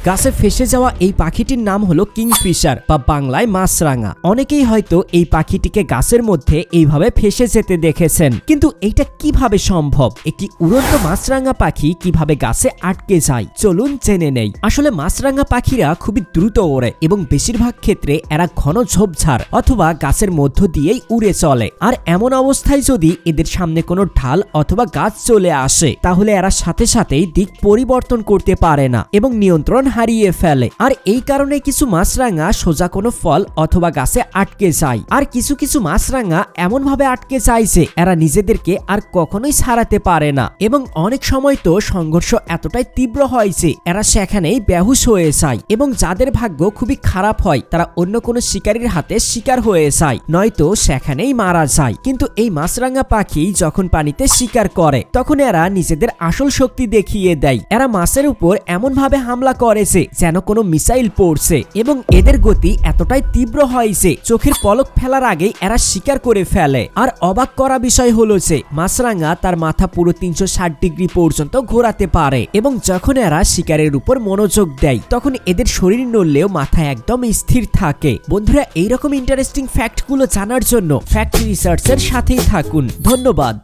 গাছে ফেসে যাওয়া এই পাখিটির নাম হলো কিংফিশার বা বাংলায় মাছরাঙা। অনেকেই হয়তো এই পাখিটিকে গাছের মধ্যে এইভাবে ফেসে যেতে দেখেছেন, কিন্তু এইটা কিভাবে সম্ভব? একটি উড়ন্ত মাছরাঙা পাখি কিভাবে গাছে আটকে যায় চলুন জেনে নেই। আসলে মাছরাঙা পাখিরা খুবই দ্রুত ওড়ে এবং বেশিরভাগ ক্ষেত্রে এরা ঘন ঝোপঝাড় অথবা গাছের মধ্য দিয়েই উড়ে চলে। আর এমন অবস্থায় যদি এদের সামনে কোনো ঢাল অথবা গাছ চলে আসে তাহলে এরা সাথে সাথেই দিক পরিবর্তন করতে পারে না এবং নিয়ন্ত্রণ হারিয়ে ফেলে। আর এই কারণে কিছু মাছরাঙা সোজা কোনো ফল অথবা গাছে আটকে যায়, আর কিছু কিছু মাছরাঙা এমন ভাবে আটকে যায় যে এরা নিজেদেরকে আর কখনোই ছাড়াতে পারে না এবং অনেক সময় তো সংঘর্ষ এতটাই তীব্র হয় যে এরা সেখানেই বেহুশ হয়ে যায় এবং যাদের ভাগ্য খুবই খারাপ হয় তারা অন্য কোনো শিকারীর হাতে শিকার হয়ে যায়, নয়তো সেখানেই মারা যায়। কিন্তু এই মাছরাঙা পাখি যখন পানিতে শিকার করে তখন এরা নিজেদের আসল শক্তি দেখিয়ে দেয়। এরা মাছের উপর এমন ভাবে হামলা করে যে যেন কোনো মিসাইল পড়ছে এবং এদের গতি এতটাই তীব্র হয় যে চোখের পলক ফেলার আগেই এরা শিকার করে ফেলে। আর অবাক করা বিষয় হলো যে মাছরাঙা তার মাথা পুরো 360 ডিগ্রি পর্যন্ত ঘোরাতে পারে এবং যখন এরা শিকারের উপর মনোযোগ দেয় তখন এদের শরীর নড়লেও মাথা একদম স্থির থাকে। বন্ধুরা, এইরকম ইন্টারেস্টিং ফ্যাক্টগুলো জানার জন্য ফ্যাক্ট রিসার্চের সাথেই থাকুন। ধন্যবাদ।